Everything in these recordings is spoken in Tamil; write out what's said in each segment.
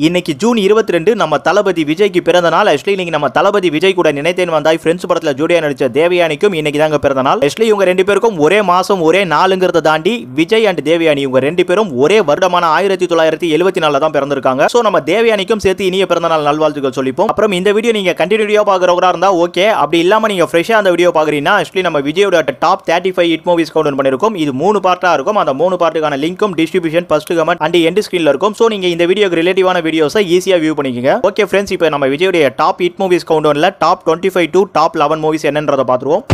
இன்னைக்கு ஜூன் 22 நம்ம தளபதி விஜய்க்கு பிறந்த நாள். ஆக்சுவலி இன்னைக்கு நம்ம தளபதி விஜய் கூட நினைத்தேன் வந்தாய் ஃப்ரெண்ட்ஸ் படத்துல ஜோடியா நடிச்ச தேவயானிக்கும் இன்னைக்கு தாங்க பிறந்த நாள். ஆக்சுவலி இவங்க ரெண்டு பேருக்கும் ஒரே மாசம் ஒரே நாளுங்கிறத தாண்டி விஜய் அண்ட் தேவயானி இவங்க ரெண்டு பேரும் ஒரே வருடமான 1974 தான் பிறந்திருக்காங்க. சோ நம்ம தேவயானிக்கும் சேர்த்து இனிய பிறந்த நாள் நல்வாழ்த்துக்கள் சொல்லிப்போம். அப்புறம் இந்த வீடியோ நீங்க கண்டினியூவா பாக்குறவரா இருந்தா ஓகே, அப்படி இல்லாம நீங்க ஃப்ரெஷ்ஷா அந்த வீடியோ பாக்குறீங்கன்னா ஆக்சுவலி நம்ம விஜயோட டாப் 35 ஹிட் மூவிஸ் கவுண்ட் பண்ணிருக்கோம். இது 3 பார்ட்டா இருக்கும். அந்த 3 பார்ட்டுக்கான லிங்க்கும் distribution first comment and end ஸ்கிரீன்ல இருக்கும். சோ நீங்க இந்த வீடியோக்கு ரிலேட்டிவான வீடியோஸை ஈஸியா வியூ பண்ணிக்கங்க. ஓகே फ्रेंड्स, இப்போ நம்ம விஜயோட டாப் ஹிட் மூவிஸ் கவுண்டவுன்ல டாப் 25 டு டாப் 11 மூவிஸ் என்னன்றத பாத்துருவோம்.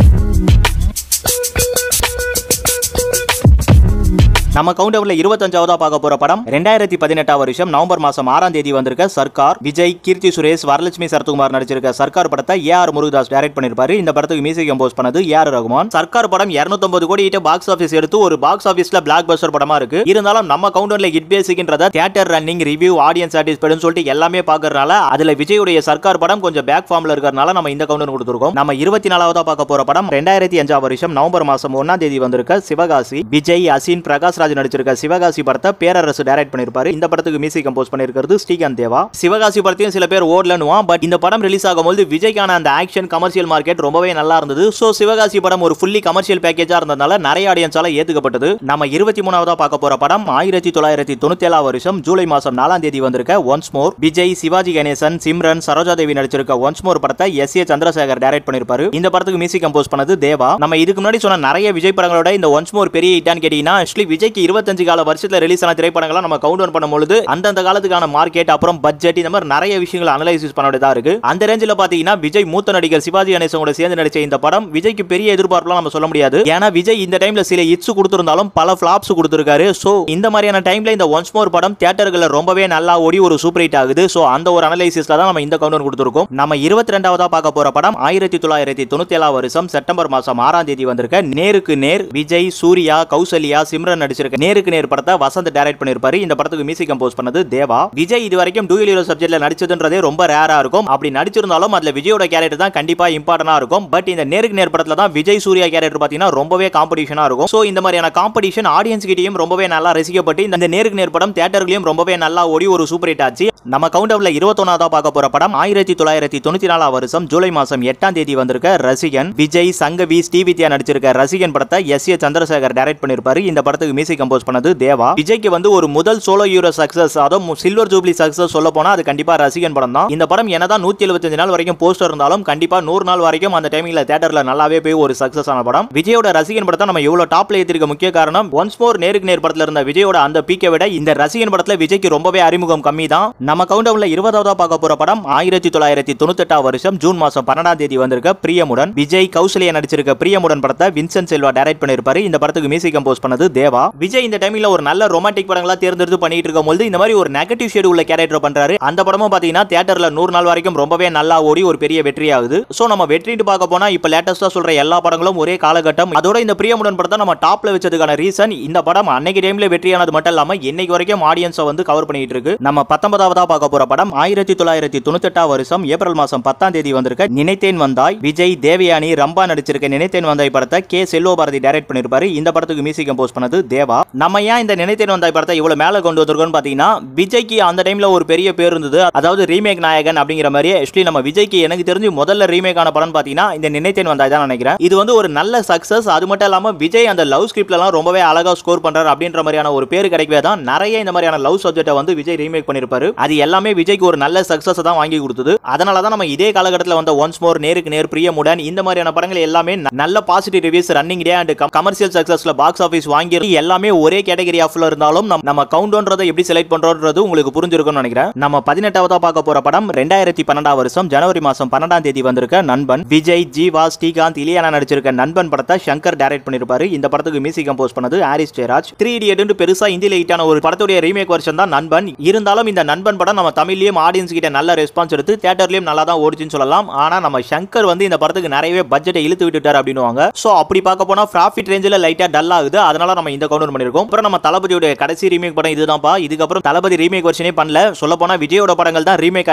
நம்ம கவுண்டவுன்ல 25ஆவதா பார்க்க போற படம் 2018 வருஷம் நவம்பர் மாசம் 6ஆம் தேதி வந்திருக்க சர்க்கார். விஜய், கீர்த்தி சுரேஷ், வரலட்சுமி சரத்குமார் நடிச்சிருக்க சர்க்கார் படத்தை ஏஆர் முருகதாஸ் டைரக்ட் பண்ணிருப்பாரு. இந்த படத்துக்கு மியூசிக் கம்போஸ் பண்ணது ஏஆர் ரகுமான். சர்க்கார் படம் 250 கோடி கிட்ட பாக்ஸ் ஆபீஸ் எடுத்து ஒரு பாக்ஸ் ஆபீஸ்ல பிளாக் பஸ்டர் படமா இருக்கு. இருந்தாலும் நம்ம கவுண்டவுன்ல ஹிட் பேசிக்ன்றத தியேட்டர் ரன்னிங், ரிவ்யூ, ஆடியன்ஸ் சாட்டிஸ்ஃபைடுன்னு சொல்லிட்டு எல்லாமே பாக்குறதுனால அதுல விஜயோட சர்க்கார் படம் கொஞ்சம் பேக் ஃபார்ம்ல இருக்கறனால நம்ம இந்த கவுண்டவுன் கொடுத்திருக்கோம். நம்ம 24ஆவதா பார்க்க போற படம் 2005 வருஷம் நவம்பர் மாசம் 1ஆம் தேதி வந்திருக்க சிவகாசி. விஜய், அசின், பிரகாஷ் ராஜ் நடிச்சிருக்க சிவகாசி படத்தை பேரரசு டைரக்ட் பண்ணிருப்பாரு. இந்த படத்துக்கு மியூசிக் கம்போஸ் பண்ணிருக்கிறது ஸ்ரீகாந்த் தேவா. சிவகாசி படத்தையும் சில பேர் ஓடலன்னுவான், பட் இந்த படம் ரிலீஸ் ஆகும்போது விஜய்க்கான அந்த ஆக்ஷன் கமர்ஷியல் மார்க்கெட் ரொம்பவே நல்லா இருந்தது. சோ சிவகாசி படம் ஒரு ஃபுல்லி கமர்ஷியல் பேக்கேஜா இருந்ததால நிறைய ஆடியன்ஸால ஏத்துக்கப்பட்டது. நம்ம 23ஆவதா பார்க்க போற படம் 1997 வருஷம் ஜூலை மாசம் 4ஆம் தேதி வந்திருக்க once more. Vijay, Sivaji Ganesan, Simran, Saroja Devi நடிச்சிருக்க once more படத்தை எஸ்.ஏ. சந்திரசேகர் டைரக்ட் பண்ணிருப்பாரு. இந்த படத்துக்கு மியூசிக் கம்போஸ் பண்ணது தேவா. நம்ம இதுக்கு முன்னாடி சொன்ன நிறைய விஜய் படங்களோட இந்த ஒன்ஸ் மோர் பெரிய ஹிட்டான்னு கேட்டீங்கன்னா ஆக்சுவலி விஜய்க்கு 25 கால வருஷத்துல ரிலீஸ் ஆன திரைப்படங்களை நம்ம கவுண்டவுன் பண்ணும்போது அந்தந்த காலத்துக்கான மார்க்கெட், அப்புறம் பட்ஜெட், இந்த மாதிரி நிறைய விஷயங்களை அனலைசிஸ் பண்ண வேண்டியதா இருக்கு. அந்த ரேஞ்சில பாத்தீங்கன்னா விஜய் மூத்த நடிகர் சிவாஜி கணேசன் கூட சேர்ந்து நடிச்ச இந்த படம் விஜய்க்கு பெரிய எதிர்பார்ப்புலாம் நம்ம சொல்ல முடியாது. ஏன்னா விஜய் இந்த டைம்ல சில ஹிட்ஸ் கொடுத்திருந்தாலும் பல ஃபிளாப்ஸ் கொடுத்திருக்காரு. சோ இந்த மாதிரியான டைம்ல இந்த ஒன்ஸ் மோர் படம் தியேட்டர்கள்ல ரொம்பவே நல்லா ஓடி ஒரு சூப்பர் ஹிட் ஆகுது. சோ அந்த ஒரு அனலைசிஸ்ல தான் நம்ம இந்த கவுண்டவுன் கொடுத்திருக்கோம். நம்ம 22ஆவதா பார்க்க போற படம் 1997 வருஷம் செப்டம்பர் மாசம் 6ஆம் தேதி வந்திருக்க நேருக்கு நேர். விஜய், சூர்யா, கௌசல்யா, சிம்ரன் நடிச்சிருக்க நேருக்கு நேர் படத்தை வசந்த் டைரக்ட் பண்ணிருப்பாரு. இந்த படத்துக்கு மியூசிக் கம்போஸ் பண்ணது தேவா. விஜய் இதுவரைக்கும் டூயல் ஹீரோ சப்ஜெக்ட்ல நடிச்சதுன்றதே ரொம்ப ரேரா இருக்கும். அப்படி நடிச்சிருந்தாலும் அதுல விஜயோட கேரக்டர் தான் கண்டிப்பா இம்பார்ட்டன்டா இருக்கும். பட் இந்த நேருக்கு நேர் படத்துல தான் விஜய், சூர்யா கேரக்டர் பாத்தீங்கன்னா ரொம்பவே காம்படிஷனா இருக்கும். சோ இந்த மாதிரியான காம்படிஷன் ஆடியன்ஸ் கிட்டயும் ரொம்பவே நல்லா ரசிக்கப்பட்டு இந்த நேருக்கு நேர் படம் தியேட்டர்களையும் ரொம்பவே நல்லா ஓடி ஒரு சூப்பர் ஹிட் ஆச்சு. நம்ம கவுண்டவுன்ல 21ஆவதா பார்க்க போற படம் 1994 வருஷம் ஜூலை மாசம் 8ஆம் தேதி வந்திருக்க ரசிகன். விஜய், சங்கவி, ஸ்ரீவித்யா நடிச்சிருக்க ரசிகன் படத்தை எஸ்.ஏ. சந்திரசேகர் டைரக்ட் பண்ணிருப்பாரு. இந்த படத்துக்கு மியூசிக் கம்போஸ் பண்ணது தேவா. விஜய்க்கு வந்து ஒரு முதல் சோலோ ஹீரோ சக்சஸ், அதுவும் சில்வர் ஜூப்ளி சக்சஸ் சொல்ல போனா அது கண்டிப்பா ரசிகன் படம் தான். இந்த படம் என்னதான் 175 நாள் வரைக்கும் போஸ்டர் இருந்தாலும் கண்டிப்பா 100 நாள் வரைக்கும் அந்த டைமிங்ல தியேட்டர்ல நல்லாவே போய் ஒரு சக்சஸ் ஆன படம். விஜயோட ரசிகன் படத்தை நம்ம இவ்வளவு டாப்ல ஏத்திருக்க முக்கிய காரணம் ஒன்ஸ் மோர் நேருக்கு நேர் படத்துல இருந்த விஜயோட அந்த பீக்கை விட இந்த ரசிகன் படத்துல விஜய்க்கு ரொம்பவே அறிமுகம் கம்மி தான். நம்ம கவுண்டவுன்ல 20ஆவதா பார்க்க போற படம் 1998 வருஷம் ஜூன் மாசம் 12ஆம் தேதி வந்திருக்க பிரியமுடன். விஜய், கௌசல்யா நடிச்சிருக்க பிரியமுடன் படத்தை வின்சென்ட் செல்வா டைரக்ட் பண்ணிருப்பாரு. இந்த படத்துக்கு மியூசிக் கம்போஸ் பண்ணது தேவா. விஜய் இந்த டைம்ல ஒரு நல்ல ரொமான்டிக் படங்களா தேர்ந்தெடுத்து பண்ணிட்டு இருக்கும்போது இந்த மாதிரி ஒரு நெகட்டிவ் ஷேட் உள்ள கேரக்டர் பண்றாரு. அந்த படமும் பாத்தீங்கன்னா தியேட்டர்ல 100 நாள் வரைக்கும் ரொம்பவே நல்லா ஓடி ஒரு பெரிய வெற்றி ஆகுது. சோ நம்ம வெற்றிட்டு பார்க்க போனா இப்ப லேட்டஸ்டா சொல்ற எல்லா படங்களும் ஒரே காலகட்டம். அதோட இந்த பிரியமுடன் படத்தை நம்ம டாப்ல வச்சதுக்கான ரீசன் இந்த படம் அன்னைக்கு டைம்ல வெற்றியானது மட்டும் இல்லாம இன்னைக்கு வரைக்கும் ஆடியன்ஸை வந்து கவர் பண்ணிட்டு இருக்கு. நம்ம 19ஆவதா பார்க்க போற படம் 1998 வருஷம் ஏப்ரல் மாசம் 10ஆம் தேதி வந்திருக்க நினைத்தேன் வந்தாய். விஜய், தேவயானி, ரம்பா நடிச்சிருக்க நினைத்தேன் வந்தாய் படத்தை கே. செல்வபாரதி டைரக்ட் பண்ணிருப்பாரு. இந்த படத்துக்கு மியூசிக் கம்போஸ் பண்ணது தேவா. நம்ம ஏன் இந்த நினைத்தேன் வந்தாய் படத்தை இவ்வளவு மேல கொண்டு வந்திருக்கோம்னு பாத்தீங்கன்னா விஜய்க்கு அந்த டைம்ல ஒரு பெரிய பேர் இருந்தது, அதாவது ரீமேக் நாயகன் அப்படிங்கிற மாதிரி. ஆக்சுவலி நம்ம விஜய்க்கு எனக்கு தெரிஞ்சு முதல்ல ரீமேக் ஆன படம் பாத்தீங்கன்னா இந்த நினைத்தேன் வந்தாய் தான் நினைக்கிறேன். இது வந்து ஒரு நல்ல சக்சஸ். அது மட்டும் இல்லாம விஜய் அந்த லவ் ஸ்கிரிப்ட்ல எல்லாம் ரொம்பவே அழகா ஸ்கோர் பண்றாரு அப்படின்ற மாதிரியான ஒரு பேர் கிடைக்கவே தான் நிறைய இந்த மாதிரியான லவ் சப்ஜெக்ட்டை வந்து விஜய் ரீமேக் பண்ணிருப்பாரு. அது எல்லாமே விஜய்க்கு ஒரு நல்ல சக்சஸ் தான் வாங்கி கொடுத்தது. அதனால தான் நம்ம இதே காலகட்டத்தில் வந்த ஒன்ஸ் மோர், நேருக்கு நேர், பிரியமுடன் இந்த மாதிரியான படங்கள் எல்லாமே நல்ல positive reviews, running day and commercial சக்சஸ்ல பாக்ஸ் ஆபீஸ் வாங்கி எல்லாமே ஒரே கேட்டகரி ஆஃப்ல இருந்தாலும் நம்ம கவுண்டவுன்றதை எப்படி செலக்ட் பண்றோம்ன்றது உங்களுக்கு புரிஞ்சிருக்கும்னு நினைக்கிறேன். நம்ம 18ஆவதா பார்க்க போற படம் 2012 வருஷம் ஜனவரி மாசம் 12ஆம் தேதி வந்திருக்க நண்பன். விஜய், ஜீவா, ஸ்ரீகாந்த், இலியானா நடிச்சிருக்க நண்பன் படத்தை சங்கர் டைரக்ட் பண்ணிருப்பாரு. இந்த படத்துக்கு மியூசிக் கம்போஸ் பண்ணது ஹாரிஸ் ஜெயராஜ். 3 இடியட் பெருசா இந்தியில ஹிட்டான ஒரு படத்துடைய ரீமேக் வெர்ஷன் தான் நண்பன். இருந்தாலும் இந்த நண்பன் படம் நம்ம தமிழ்லயும் ஆடியன்ஸ் கிட்ட நல்ல ரெஸ்பான்ஸ் எடுத்து தியேட்டர்லயும் நல்லா தான் ஓடிச்சுன்னு சொல்லலாம். ஆனா நம்ம சங்கர் வந்து இந்த படத்துக்கு நிறையவே பட்ஜெட்டை இழுத்து விட்டுட்டார் அப்படின்னுவாங்க. சோ அப்படி பார்க்க போனா ப்ராஃபிட் ரேஞ்சில லைட்டா டல் ஆகுது. அதனால நம்ம இந்த கவுண்டர் பண்ணிருக்கோம். அப்புறம் நம்ம தளபதியோட கடைசி ரீமேக் படம் இதுதான்ப்பா. இதுக்கப்புறம் தளபதி ரீமேக் வெர்ஷனே பண்ணல. சொல்ல போனா விஜயோட படங்கள் தான் ரீமேக்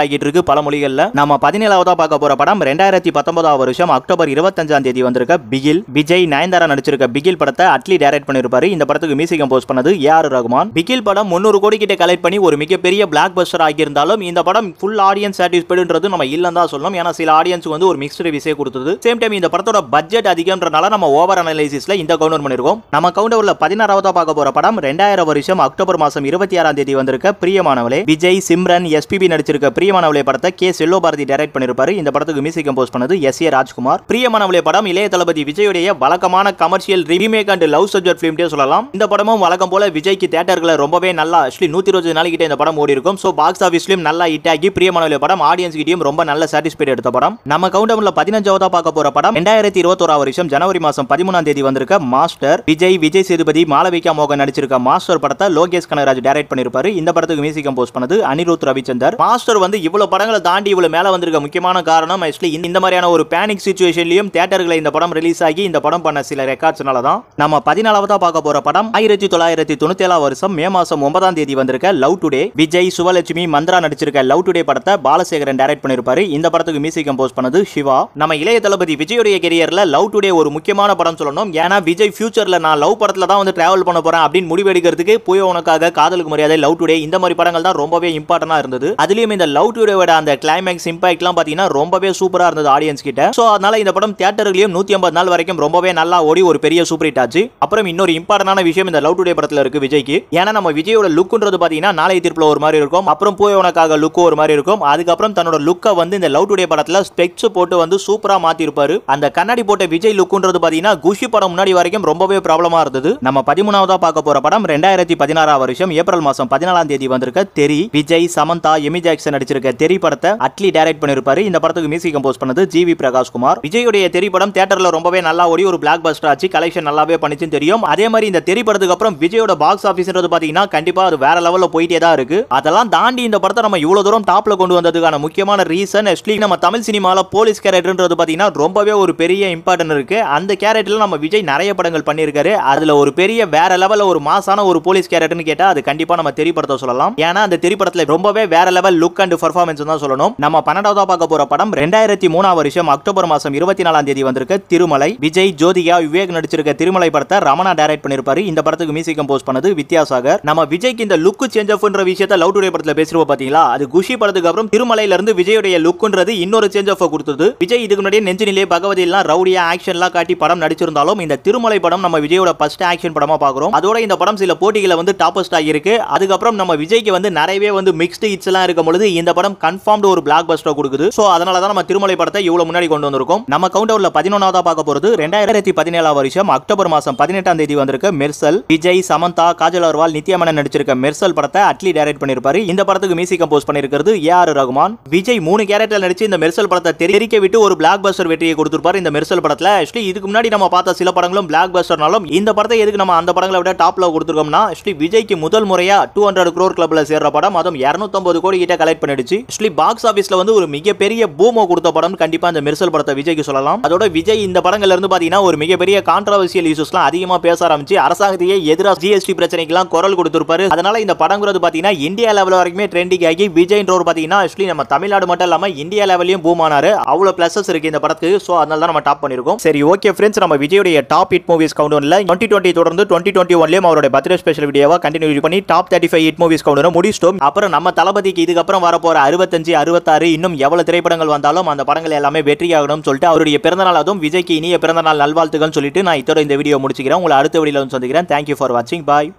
ஆகிட்டு இருக்கு பல மொழிகள்ல. நம்ம 17ஆவதா பார்க்க போற படம் 2019 வருஷம் அக்டோபர் 25ஆம் தேதி வந்திருக்க பிகில். விஜய் நயன்தாரா நடிச்சிருக்க பிகில் படத்தை அட்லி டைரக்ட் பண்ணிருப்பாரு. இந்த படத்துக்கு மியூசிக் கம்போஸ் பண்ணது ஏஆர் ரகுமான். பிகில் படம் 300 கோடி கிட்ட கலெக்ட் பண்ணி ஒரு மிகப்பெரிய பிளாக் பஸ்டர் ஆகியிருந்தாலும் இந்த படம் ஃபுல் ஆடியன்ஸ் சாட்டிஸ்ஃபைடுன்றது நம்ம இல்லன்னு தான் சொல்லணும். ஏன்னா சில ஆடியன்ஸ் வந்து ஒரு மிக்ஸ்டு ரிவ்யூஸே கொடுத்தது. சேம் டைம் இந்த படத்தோட பட்ஜெட் அதிகம்ன்றனால நம்ம ஓவர் அனலைசிஸ்ல இந்த கவுண்டர் பண்ணிருக்கோம். நம்ம கவுண்டர்ல 16ஆவதா பார்க்க போற படம் 2000 வருஷம் அக்டோபர் மாசம் 26ஆம் தேதி வந்திருக்க பிரியமானவளே. விஜய், சிம்ரன், எஸ்பிபி நடிச்சிருக்க பிரியமானவளே படத்தை கே செல்வபாரதி டைரக்ட் பண்ணிருப்பாரு. இந்த படத்துக்கு மியூசிக் கம்போஸ் பண்ணது எஸ் ஏ ராஜ்குமார். பிரியமானவளே படம் இளைய தளபதி விஜயுடைய வழக்கமான commercial remake and love subject ஃபிலிம்னே சொல்லலாம். இந்த படமும் வழக்கம் போல விஜய்க்கு தியேட்டர்களை ரொம்பவே நல்லா 120 நாளைக்கு இந்த படம் ஓடி இருக்கும். சோ பாக்ஸ் ஆபீஸ்லயும் நல்லா ஹிட் ஆகி பிரியமானவளே படம் ஆடியன்ஸ் கிட்டயும் ரொம்ப நல்ல சாட்டிஸ்ஃபைட் எடுத்த படம். நம்ம கவுண்டர்ல 15ஆவதா பார்க்க போற படம் 2021 வருஷம் ஜனவரி மாசம் 13ஆம் தேதி வந்திருக்க மாஸ்டர். விஜய் சேதுபதி, மாளவிகா மோகன் நடிச்சிருக்க மாஸ்டர் படத்தை லோகேஷ் கனகராஜ் டைரக்ட் பண்ணிருப்பாரு. இந்த படத்துக்கு மியூசிக் கம்போஸ் பண்ணது அனிருத் ரவிச்சந்தர். மாஸ்டர் வந்து இவ்வளவு படங்களை தாண்டி இவ்வளவு மேல வந்திருக்க முக்கியமான காரணம் இந்த மாதிரியான ஒரு பேனிக் சிச்சுவேஷன்லயும் தியேட்டர்களை இந்த படம் ரிலீஸ் ஆகி இந்த படம் பண்ண சில ரெக்கார்ட்ஸ்னால தான். நம்ம 14ஆவதா பார்க்க போற படம் 1997 வருஷம் மே மாசம் 9ஆம் தேதி வந்திருக்க லவ் டுடே. விஜய், சுவலட்சுமி, மந்த்ரா நடிச்சிருக்க லவ் டுடே படத்தை பாலசேகரன் டைரக்ட் பண்ணிருப்பாரு. இந்த படத்துக்கு மியூசிக் கம்போஸ் பண்ணது சிவா. நம்ம இளைய தளபதி விஜயுடைய கெரியர்ல லவ் டுடே ஒரு முக்கியமான படம் சொல்லணும். ஏன்னா விஜய் ஃபியூச்சர்ல நான் லவ் படத்துல தான் வந்து டிராவல் பண்ண போறேன் அப்படின்னு முடிவெடுக்கிறதுக்கு போய் உனக்காக, காதலுக்கு மரியாதை, லவ் டுடே இந்த மாதிரி படங்கள் தான் ரொம்பவே இம்பார்ட்டன்டா இருந்தது. அதுலயும் இந்த லவ் டுடேவோட அந்த கிளைமேக்ஸ் இம்பாக்ட்லாம் பாத்தீங்கன்னா ரொம்பவே சூப்பரா இருந்தது ஆடியன்ஸ் கிட்ட. சோ அதனால இந்த படம் தியேட்டர்லயும் 150 நாள் வரைக்கும் ரொம்பவே நல்லா ஓடி ஒரு பெரிய சூப்பர் ஹிட் ஆச்சு. அப்புறம் இன்னொரு இம்பார்ட்டன்டான விஷயம் இந்த லவ் டுடே படத்துல இருக்கு விஜய்க்கு. ஏன்னா நம்ம விஜயோட லுக்ன்றது பாத்தீங்கன்னா நாளைய தீர்ப்புல ஒரு மாதிரி இருக்கும். அப்புறம் போய் உனக்காக லுக் ஒரு மாதிரி இருக்கும். அதுக்கப்புறம் தன்னோட லுக்கை வந்து இந்த லவ் டுடே படத்துல ஸ்பெக்ஸ் போட்டு வந்து சூப்பரா மாத்தி இருப்பாரு. அந்த கண்ணாடி போட்ட விஜய் லுக்ன்றது பாத்தீங்கன்னா குஷி படம் முன்னாடி வரைக்கும் ரொம்பவே ப்ராப்ளமா இருந்தது. நம்ம 13ஆவதா பார்க்க போற படம் 2016 வருஷம் ஏப்ரல் மாசம் 14ஆம் தேதி வந்திருக்க தெரி. விஜய், சமந்தா, எமி ஜாக்சன் நடிச்சிருக்க தெரி படத்தை அட்லி டைரக்ட் பண்ணிருப்பாரு. இந்த படத்துக்கு மியூசிக் கம்போஸ் பண்ணது ஜிவி பிரகாஷ் குமார். விஜயுடைய தெரி படம் தியேட்டர்ல ரொம்பவே நல்லா ஓடி ஒரு பிளாக் பஸ்டர் ஆச்சு. கலெக்ஷன் நல்லாவே பண்ணிச்சுன்னு தெரியும். அதே மாதிரி இந்த தெரி படத்துக்கு அப்புறம் விஜயோட பாக்ஸ் ஆபீஸ்ன்றது பாத்தீங்கன்னா கண்டிப்பா அது வேற லெவல்ல போயிட்டே தான் இருக்கு. அதெல்லாம் தாண்டி இந்த படத்தை நம்ம இவ்வளவு தூரம் டாப்ல கொண்டு வந்ததுக்கான முக்கியமான ரீசன் நம்ம தமிழ் சினிமால போலீஸ் கேரக்டர்ன்றது பாத்தீங்கன்னா ரொம்பவே ஒரு பெரிய இம்பார்ட்டன்ட் இருக்கு. அந்த கேரக்டர்ல நம்ம விஜய் நிறைய படங்கள் பண்ணிருக்காரு. அதுல ஒரு பெரிய வேற லெவல்ல ஒரு மாசான ஒரு போலீஸ் கேரக்டர்னு கேட்டா அது கண்டிப்பா நம்ம தெரி படத்தை சொல்லலாம். ஏன்னா அந்த தெரி படத்துல ரொம்பவே வேற லெவல் லுக் அண்ட் பெர்ஃபார்மன்ஸ் தான் சொல்லணும். நம்ம 12ஆவதா பார்க்க போற படம் 2003 வருஷம் அக்டோபர் மாசம் 24ஆம் தேதி வந்திருக்க திருமலை. விஜய், ஜோதிகா, விவேக் நடிச்சிருக்க திருமலை படத்தை ரமணா டைரக்ட் பண்ணிருப்பாரு. இந்த படத்துக்கு மியூசிக் கம்போஸ் பண்ணது வித்யாசாகர். நம்ம விஜய்க்கு இந்த லுக் சேஞ்ச் ஆஃப்ன்ற விஷயத்தை லவ் டுடே படத்துல பேசுறோம் பாத்தீங்களா, அது குஷி படத்துக்கு அப்புறம் திருமலையில இருந்து விஜயோட லுக்ன்றது இன்னொரு சேஞ்ச் ஆஃப் கொடுத்தது. விஜய் இதுக்கு முன்னாடி நெஞ்சினிலே பகவதி எல்லாம் ரவுடியா ஆக்ஷன்லாம் காட்டி படம் நடிச்சிருந்தாலும் இந்த திருமலை படம் நம்ம விஜயோட ஃபர்ஸ்ட் ஆக்ஷன் படமா பாக்குறோம். அதோட இந்த படம் சில போட்டிகளை வந்து டாப்பஸ்ட் ஆகியிருக்கு. அதுக்கப்புறம் நம்ம விஜய்க்கு வந்து நிறையவே வந்து மிக்ஸ்டு ஹிட்ஸ் எல்லாம் இருக்கும் பொழுது இந்த படம் கன்ஃபார்ம்டு ஒரு பிளாக் பஸ்டர் கொடுக்குது. சோ அதனால தான் நம்ம திருமலை படத்தை இவ்வளவு முன்னாடி கொண்டு வந்திருக்கோம். நம்ம கவுண்டர்ல 11ஆவதா பார்க்க போறது 2017 வருஷம் அக்டோபர் மாசம் 18ஆம் தேதி வந்திருக்க மெர்சல். விஜய், சமந்தா, காஜல் அகர்வால், நித்யா மேனன் நடிச்சிருக்க மெர்சல் படத்தை அட்லி டைரக்ட் பண்ணிருப்பாரு. இந்த படத்துக்கு மியூசிக் கம்போஸ் பண்ணிருக்கிறது ஏஆர் ரகுமான். விஜய் 3 கேரக்டர் நடிச்சு இந்த மெர்சல் படத்தை தெரிவிக்க விட்டு ஒரு பிளாக் பஸ்டர் வெற்றியை கொடுத்திருப்பாரு இந்த மெர்சல் படத்துல. ஆக்சுவலி இதுக்கு முன்னாடி நம்ம பார்த்த சில படங்களும் பிளாக் பஸ்டர்னாலும் இந்த படத்தை எதுக்கு நம்ம அந்த படங்களை விட டாப்ல கொடுத்திருக்கோம்னா விஜய்க்கு முதல் முறையா 200 crore கிளப்ல சேர்ற படம், அதுவும் 250 கோடி கிட்ட கலெக்ட் பண்ணிடுச்சு. ஆக்சுவலி பாக்ஸ் ஆபீஸ்ல வந்து ஒரு மிகப்பெரிய பூமோ கொடுத்த படம் கண்டிப்பா இந்த மெர்சல் படத்தை விஜய்க்கு சொல்லலாம். அதோட விஜய் இந்த படங்கள்ல இருந்து பாத்தீங்கன்னா ஒரு மிகப்பெரிய கான்ட்ரோவர்சியல் இஷ்யூஸ்லாம் அதிகமா பேச ஆரம்பிச்சு அரசாங்கத்தையே எதிராக ஜிஎஸ்டி பிரச்சனைக்கெல்லாம் குரல் கொடுத்திருப்பாரு. அதனால இந்த படங்கிறது பாத்தீங்கன்னா இந்தியா லெவல் வரைக்குமே ட்ரெண்டிங் ஆகி விஜய்ன்றவர் பாத்தீங்கன்னா ஆக்சுவலி நம்ம தமிழ்நாடு மட்டும் இல்லாம இந்தியா லெவலையும் பூம் ஆனாரு. அவ்வளவு பிளஸஸ் இருக்கு இந்த படத்துக்கு. சோ அதனால தான் நம்ம டாப் பண்ணிருக்கோம். சரி, ஓகே ஃப்ரெண்ட்ஸ், நம்ம விஜயோட டாப் ஹிட் மூவிஸ் கவுண்டர்ல 2020 தொடர்ந்து 2021லயும் அவரோட பர்த்டே ஸ்பெஷல் வீடியோவா கண்டினியூ பண்ணி டாப் 35 ஹிட் மூவிஸ் கவுண்டரை முடிச்சிட்டோம். அப்புறம் நம்ம தளபதிக்கு இதுக்கப்புறம் வரப்போற 65, 66 இன்னும் எவ்வளவு திரைப்படங்கள் வந்தாலும் அந்த படங்கள் எல்லாமே வெற்றியாகணும்னு சொல்லிட்டு அவருடைய பிறந்தநாள், அதுவும் விஜய்க்கு இனிய பிறந்தநாள் நல்வாழ்த்துக்கள் சொல்லிட்டு நான் இதோட இந்த வீடியோ முடிச்சுக்கிறேன். உங்களை அடுத்த வீடியோல வந்து சந்திக்கிறேன். தேங்க்யூ ஃபார் வாட்சிங். பாய்.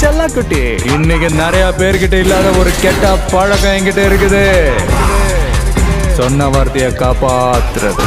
செல்லக்குட்டி, இன்னைக்கு நிறைய பேர்கிட்ட இல்லாத ஒரு கெட்ட பழக்கம் என்கிட்ட இருக்குது. சொன்ன வார்த்தையை காப்பாத்துறது.